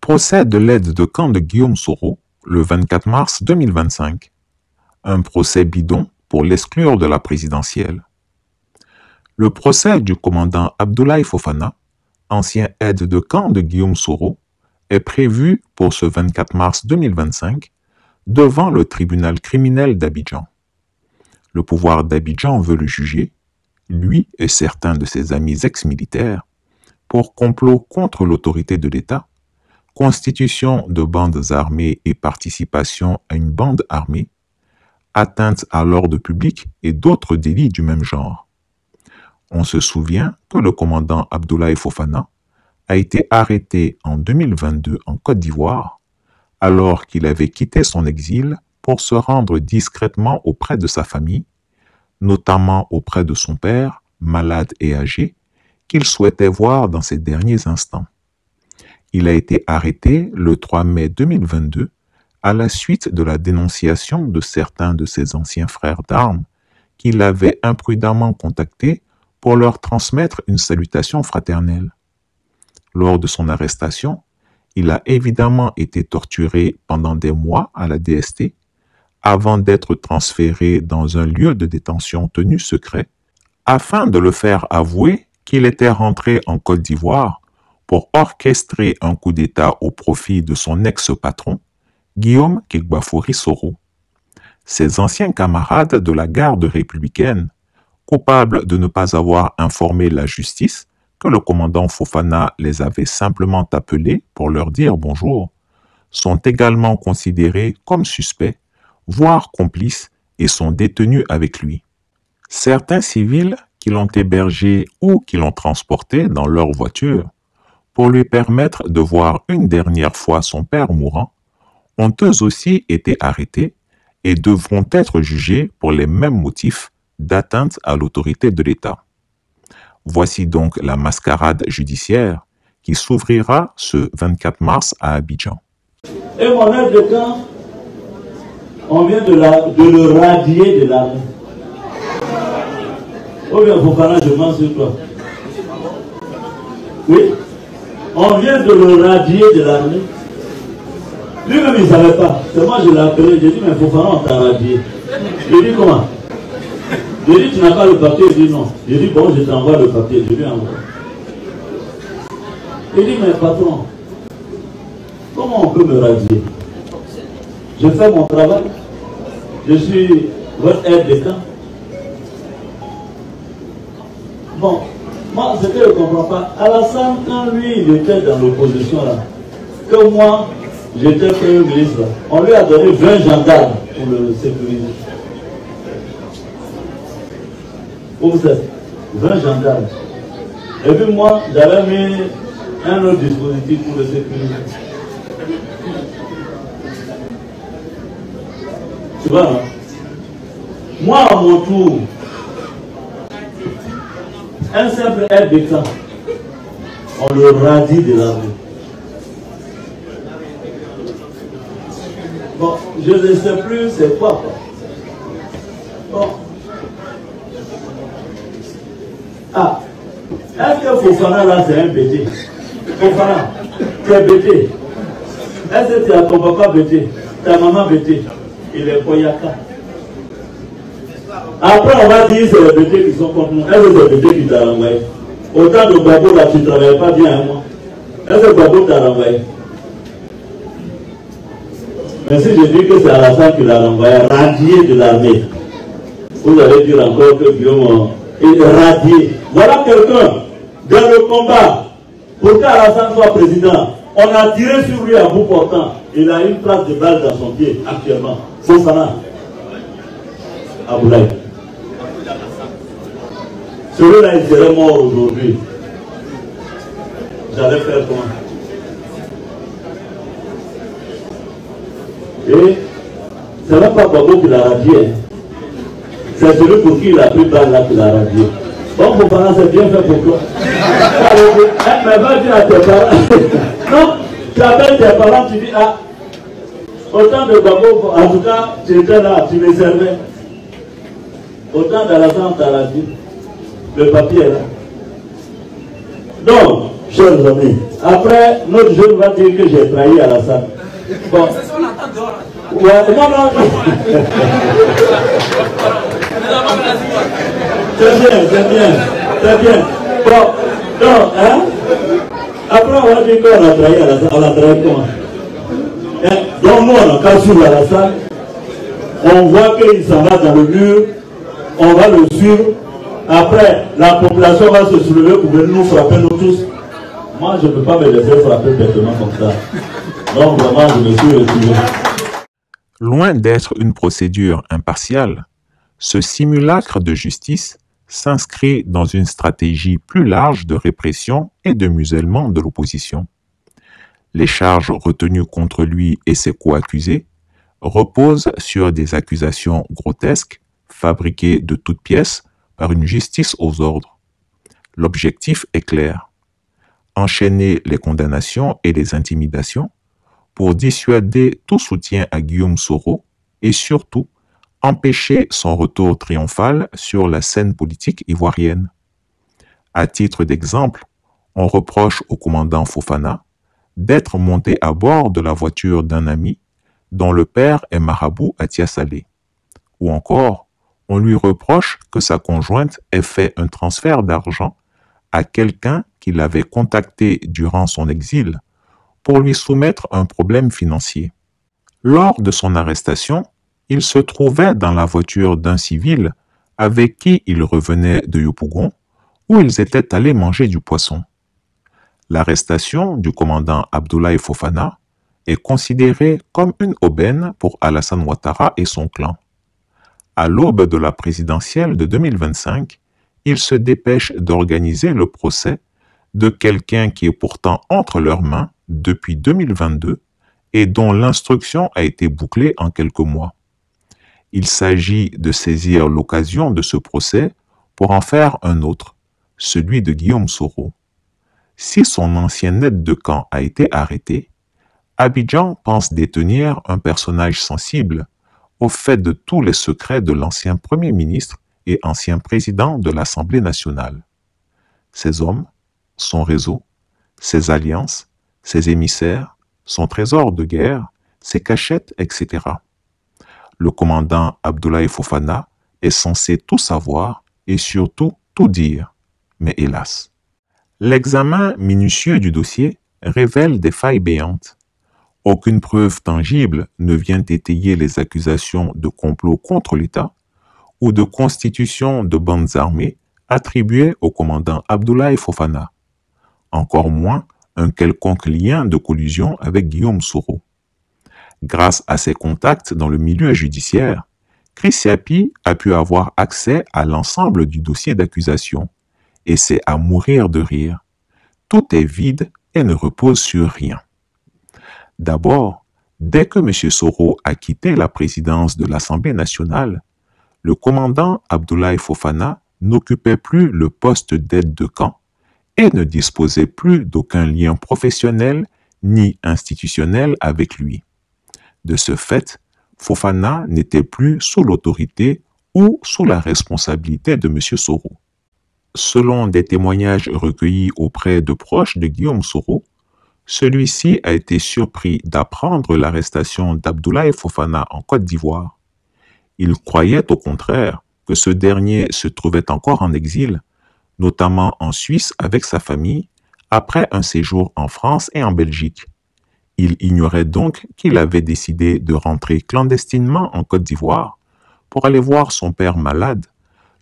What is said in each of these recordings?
Procès de l'aide de camp de Guillaume Soro, le 24 mars 2025. Un procès bidon pour l'exclure de la présidentielle. Le procès du commandant Abdoulaye Fofana, ancien aide de camp de Guillaume Soro, est prévu pour ce 24 mars 2025 devant le tribunal criminel d'Abidjan. Le pouvoir d'Abidjan veut le juger, lui et certains de ses amis ex-militaires, pour complot contre l'autorité de l'État, constitution de bandes armées et participation à une bande armée, atteinte à l'ordre public et d'autres délits du même genre. On se souvient que le commandant Abdoulaye Fofana a été arrêté en 2022 en Côte d'Ivoire, alors qu'il avait quitté son exil pour se rendre discrètement auprès de sa famille, notamment auprès de son père, malade et âgé, qu'il souhaitait voir dans ses derniers instants. Il a été arrêté le 3 mai 2022 à la suite de la dénonciation de certains de ses anciens frères d'armes qu'il avait imprudemment contactés pour leur transmettre une salutation fraternelle. Lors de son arrestation, il a évidemment été torturé pendant des mois à la DST avant d'être transféré dans un lieu de détention tenu secret afin de le faire avouer qu'il était rentré en Côte d'Ivoire pour orchestrer un coup d'État au profit de son ex-patron, Guillaume Kégbafori Soro. Ses anciens camarades de la garde républicaine, coupables de ne pas avoir informé la justice que le commandant Fofana les avait simplement appelés pour leur dire bonjour, sont également considérés comme suspects, voire complices, et sont détenus avec lui. Certains civils qui l'ont hébergé ou qui l'ont transporté dans leur voiture pour lui permettre de voir une dernière fois son père mourant, ont eux aussi été arrêtés et devront être jugés pour les mêmes motifs d'atteinte à l'autorité de l'État. Voici donc la mascarade judiciaire qui s'ouvrira ce 24 mars à Abidjan. Et mon aide de camp, on vient de le radier de l'armée. Oh bien, Fofana, je mens sur toi. Oui, on vient de le radier de l'armée. Lui-même, il ne savait pas. C'est moi, je l'ai appelé, j'ai dit, mais Fofana, on t'a radié. Je lui ai dit, comment? Je lui ai dit, tu n'as pas le papier? Il dit, non. Je lui ai dit, bon, je t'envoie le papier. Je lui envoie. Il dit, mais patron, comment on peut me radier? Je fais mon travail. Je suis votre aide de camp. Bon, moi, ce que je ne comprends pas, Alassane, quand lui, il était dans l'opposition, là, que moi, j'étais Premier ministre, là, on lui a donné 20 gendarmes pour le sécuriser. Vous savez, 20 gendarmes. Et puis moi, j'avais mis un autre dispositif pour le sécuriser. Tu vois, hein? Moi, à mon tour, un simple aide de camp, on le radie de l'armée. Bon, je ne sais plus c'est quoi. Bon. Ah, est-ce que Fofana là c'est un bêté? Fofana, tu es bêté. Est-ce que tu as ton papa bêté? Ta maman bêté? Il est Koyaka. Après, on va dire c'est les bêtés qui sont contre nous. Est-ce que c'est les bêtés qui t'ont renvoyé? Autant de Gbagbo là, tu ne travailles pas bien à moi. Est-ce que Gbagbo t'a renvoyé? Mais si je dis que c'est Alassane qui l'a renvoyé, radié de l'armée, vous allez dire encore que Guillaume est radié. Voilà quelqu'un dans le combat. Pour qu'Alassane soit président, on a tiré sur lui à bout portant. Il a une place de balle dans son pied actuellement. Fofana. Abdoulaye. Celui-là, il serait mort aujourd'hui. J'allais faire comment? Et c'est même pas Gbagbo qui l'a radié. C'est celui pour qui il a pris balle là qui l'a radié. Bon, Fofana, c'est bien fait pour toi. Mais va dire à tes parents. Non, tu appelles tes parents, tu dis, ah, autant de Gbagbo, en tout cas, tu étais là, tu me servais. Autant d'Alassane, tu as radié. Le papier est là. Donc, chers amis. Après, notre jeune va dire que j'ai trahi Alassane. Bon. Ouais, non, non, non. C'est bien, c'est bien, c'est bien. Bon, non, hein? Après, on va dire qu'on a trahi Alassane. On a trahi comment? Donc, nous, on a cassé Alassane. On voit qu'il s'en va dans le mur. On va le suivre. Après, la population va se soulever pour venir nous frapper, nous tous. Moi, je ne peux pas me laisser frapper bêtement comme ça. Donc, vraiment, je me suis retiré. Loin d'être une procédure impartiale, ce simulacre de justice s'inscrit dans une stratégie plus large de répression et de musellement de l'opposition. Les charges retenues contre lui et ses co-accusés reposent sur des accusations grotesques, fabriquées de toutes pièces par une justice aux ordres. L'objectif est clair: enchaîner les condamnations et les intimidations pour dissuader tout soutien à Guillaume Soro et surtout empêcher son retour triomphal sur la scène politique ivoirienne. À titre d'exemple, on reproche au commandant Fofana d'être monté à bord de la voiture d'un ami dont le père est marabout à Tiasalé. Ou encore, on lui reproche que sa conjointe ait fait un transfert d'argent à quelqu'un qu'il avait contacté durant son exil pour lui soumettre un problème financier. Lors de son arrestation, il se trouvait dans la voiture d'un civil avec qui il revenait de Yopougon, où ils étaient allés manger du poisson. L'arrestation du commandant Abdoulaye Fofana est considérée comme une aubaine pour Alassane Ouattara et son clan. À l'aube de la présidentielle de 2025, il se dépêche d'organiser le procès de quelqu'un qui est pourtant entre leurs mains depuis 2022 et dont l'instruction a été bouclée en quelques mois. Il s'agit de saisir l'occasion de ce procès pour en faire un autre, celui de Guillaume Soro. Si son ancien aide de camp a été arrêté, Abidjan pense détenir un personnage sensible au fait de tous les secrets de l'ancien Premier ministre et ancien président de l'Assemblée nationale. Ses hommes, son réseau, ses alliances, ses émissaires, son trésor de guerre, ses cachettes, etc. Le commandant Abdoulaye Fofana est censé tout savoir et surtout tout dire. Mais hélas, l'examen minutieux du dossier révèle des failles béantes. Aucune preuve tangible ne vient étayer les accusations de complot contre l'État ou de constitution de bandes armées attribuées au commandant Abdoulaye Fofana. Encore moins un quelconque lien de collusion avec Guillaume Soro. Grâce à ses contacts dans le milieu judiciaire, Chris Yapi a pu avoir accès à l'ensemble du dossier d'accusation, et c'est à mourir de rire. Tout est vide et ne repose sur rien. D'abord, dès que M. Soro a quitté la présidence de l'Assemblée nationale, le commandant Abdoulaye Fofana n'occupait plus le poste d'aide de camp et ne disposait plus d'aucun lien professionnel ni institutionnel avec lui. De ce fait, Fofana n'était plus sous l'autorité ou sous la responsabilité de M. Soro. Selon des témoignages recueillis auprès de proches de Guillaume Soro, celui-ci a été surpris d'apprendre l'arrestation d'Abdoulaye Fofana en Côte d'Ivoire. Il croyait au contraire que ce dernier se trouvait encore en exil, notamment en Suisse avec sa famille, après un séjour en France et en Belgique. Il ignorait donc qu'il avait décidé de rentrer clandestinement en Côte d'Ivoire pour aller voir son père malade,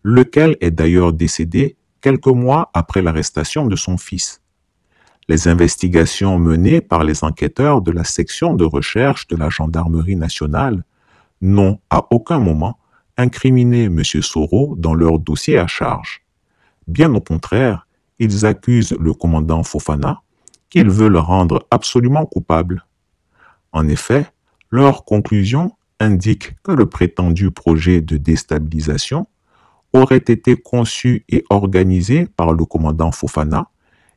lequel est d'ailleurs décédé quelques mois après l'arrestation de son fils. Les investigations menées par les enquêteurs de la section de recherche de la Gendarmerie nationale n'ont à aucun moment incriminé M. Soro dans leur dossier à charge. Bien au contraire, ils accusent le commandant Fofana qu'ils veulent rendre absolument coupable. En effet, leur conclusion indique que le prétendu projet de déstabilisation aurait été conçu et organisé par le commandant Fofana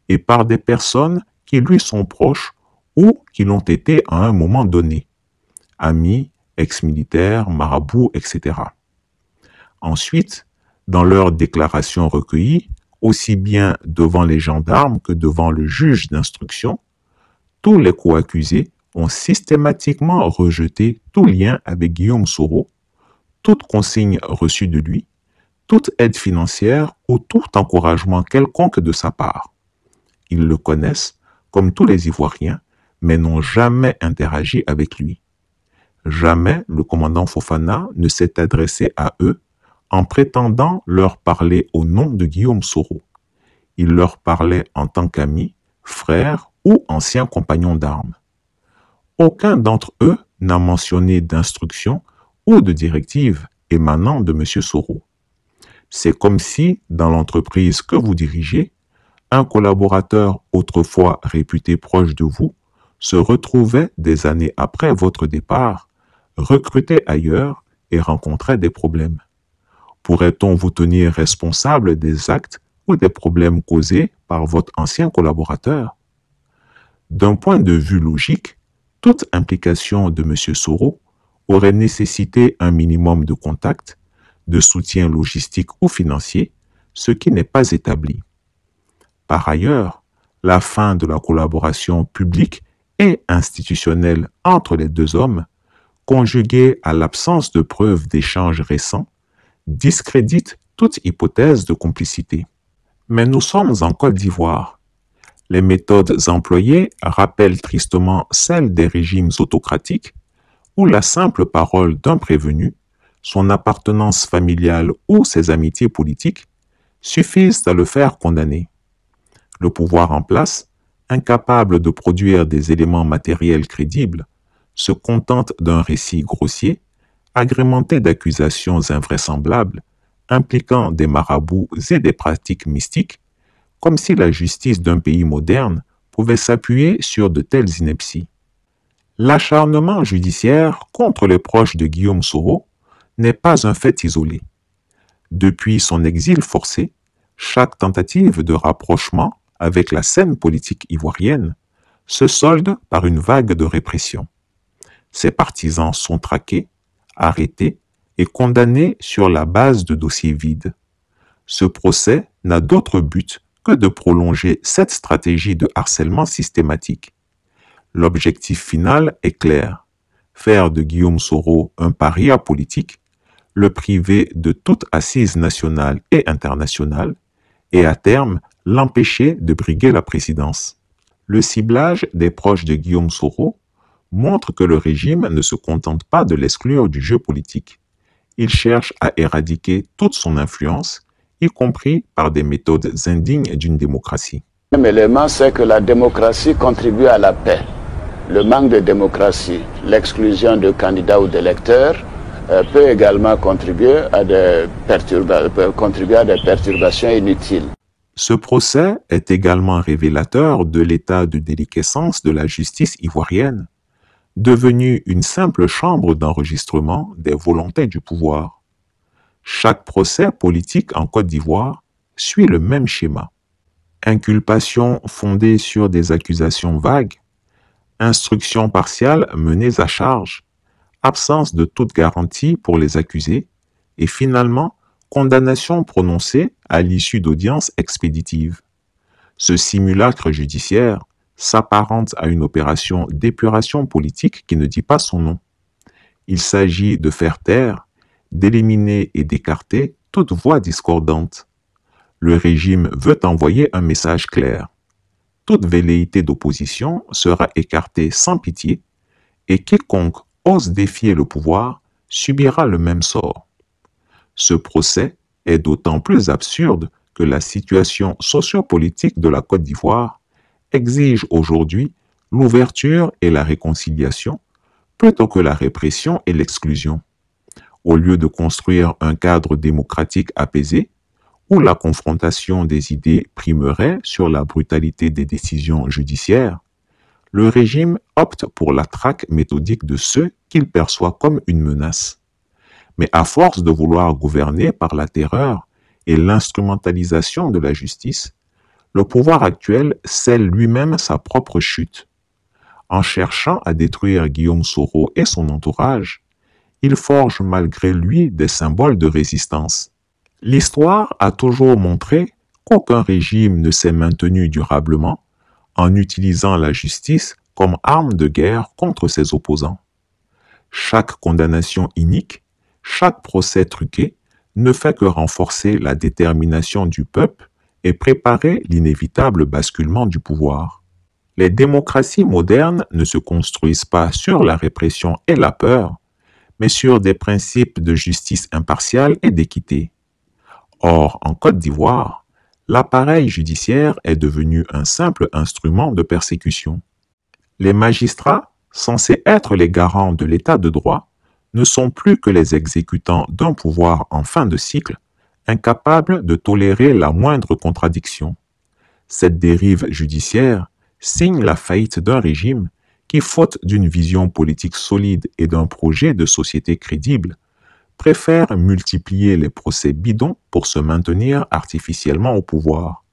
et par des personnes qui lui sont proches ou qui l'ont été à un moment donné, amis, ex-militaires, marabouts, etc. Ensuite, dans leurs déclarations recueillies, aussi bien devant les gendarmes que devant le juge d'instruction, tous les co-accusés ont systématiquement rejeté tout lien avec Guillaume Soro, toute consigne reçue de lui, toute aide financière ou tout encouragement quelconque de sa part. Ils le connaissent, comme tous les Ivoiriens, mais n'ont jamais interagi avec lui. Jamais le commandant Fofana ne s'est adressé à eux en prétendant leur parler au nom de Guillaume Soro. Il leur parlait en tant qu'amis, frères ou anciens compagnons d'armes. Aucun d'entre eux n'a mentionné d'instruction ou de directive émanant de M. Soro. C'est comme si, dans l'entreprise que vous dirigez, un collaborateur autrefois réputé proche de vous se retrouvait des années après votre départ, recruté ailleurs et rencontrait des problèmes. Pourrait-on vous tenir responsable des actes ou des problèmes causés par votre ancien collaborateur? D'un point de vue logique, toute implication de M. Soro aurait nécessité un minimum de contact, de soutien logistique ou financier, ce qui n'est pas établi. Par ailleurs, la fin de la collaboration publique et institutionnelle entre les deux hommes, conjuguée à l'absence de preuves d'échanges récents, discrédite toute hypothèse de complicité. Mais nous sommes en Côte d'Ivoire. Les méthodes employées rappellent tristement celles des régimes autocratiques où la simple parole d'un prévenu, son appartenance familiale ou ses amitiés politiques suffisent à le faire condamner. Le pouvoir en place, incapable de produire des éléments matériels crédibles, se contente d'un récit grossier, agrémenté d'accusations invraisemblables, impliquant des marabouts et des pratiques mystiques, comme si la justice d'un pays moderne pouvait s'appuyer sur de telles inepties. L'acharnement judiciaire contre les proches de Guillaume Soro n'est pas un fait isolé. Depuis son exil forcé, chaque tentative de rapprochement avec la scène politique ivoirienne se solde par une vague de répression. Ses partisans sont traqués, arrêtés et condamnés sur la base de dossiers vides. Ce procès n'a d'autre but que de prolonger cette stratégie de harcèlement systématique. L'objectif final est clair: faire de Guillaume Soro un paria politique, le priver de toute assise nationale et internationale, et à terme l'empêcher de briguer la présidence. Le ciblage des proches de Guillaume Soro montre que le régime ne se contente pas de l'exclure du jeu politique. Il cherche à éradiquer toute son influence, y compris par des méthodes indignes d'une démocratie. Le deuxième élément, c'est que la démocratie contribue à la paix. Le manque de démocratie, l'exclusion de candidats ou d'électeurs peut également contribuer à des perturbations inutiles. Ce procès est également révélateur de l'état de déliquescence de la justice ivoirienne, devenue une simple chambre d'enregistrement des volontés du pouvoir. Chaque procès politique en Côte d'Ivoire suit le même schéma. Inculpation fondée sur des accusations vagues, instructions partiales menées à charge, absence de toute garantie pour les accusés et finalement condamnation prononcée à l'issue d'audiences expéditives. Ce simulacre judiciaire s'apparente à une opération d'épuration politique qui ne dit pas son nom. Il s'agit de faire taire, d'éliminer et d'écarter toute voix discordante. Le régime veut envoyer un message clair. Toute velléité d'opposition sera écartée sans pitié et quiconque ose défier le pouvoir subira le même sort. Ce procès est d'autant plus absurde que la situation sociopolitique de la Côte d'Ivoire exige aujourd'hui l'ouverture et la réconciliation plutôt que la répression et l'exclusion. Au lieu de construire un cadre démocratique apaisé, où la confrontation des idées primerait sur la brutalité des décisions judiciaires, le régime opte pour la traque méthodique de ceux qu'il perçoit comme une menace. Mais à force de vouloir gouverner par la terreur et l'instrumentalisation de la justice, le pouvoir actuel scelle lui-même sa propre chute. En cherchant à détruire Guillaume Soro et son entourage, il forge malgré lui des symboles de résistance. L'histoire a toujours montré qu'aucun régime ne s'est maintenu durablement en utilisant la justice comme arme de guerre contre ses opposants. Chaque condamnation inique, chaque procès truqué ne fait que renforcer la détermination du peuple et préparer l'inévitable basculement du pouvoir. Les démocraties modernes ne se construisent pas sur la répression et la peur, mais sur des principes de justice impartiale et d'équité. Or, en Côte d'Ivoire, l'appareil judiciaire est devenu un simple instrument de persécution. Les magistrats, censés être les garants de l'état de droit, ne sont plus que les exécutants d'un pouvoir en fin de cycle, incapables de tolérer la moindre contradiction. Cette dérive judiciaire signe la faillite d'un régime qui, faute d'une vision politique solide et d'un projet de société crédible, préfère multiplier les procès bidons pour se maintenir artificiellement au pouvoir.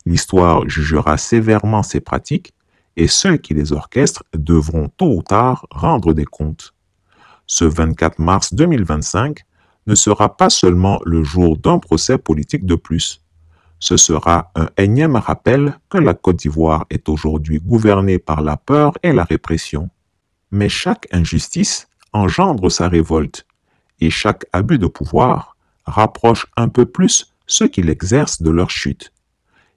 L'histoire jugera sévèrement ces pratiques et ceux qui les orchestrent devront tôt ou tard rendre des comptes. Ce 24 mars 2025 ne sera pas seulement le jour d'un procès politique de plus. Ce sera un énième rappel que la Côte d'Ivoire est aujourd'hui gouvernée par la peur et la répression. Mais chaque injustice engendre sa révolte, et chaque abus de pouvoir rapproche un peu plus ceux qui l'exercent de leur chute.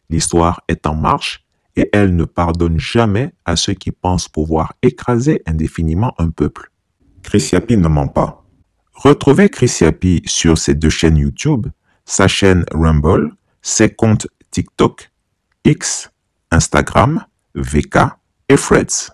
L'histoire est en marche et elle ne pardonne jamais à ceux qui pensent pouvoir écraser indéfiniment un peuple. Chris Yapi ne ment pas. Retrouvez Chris Yapi sur ses 2 chaînes YouTube, sa chaîne Rumble, ses comptes TikTok, X, Instagram, VK et Threads.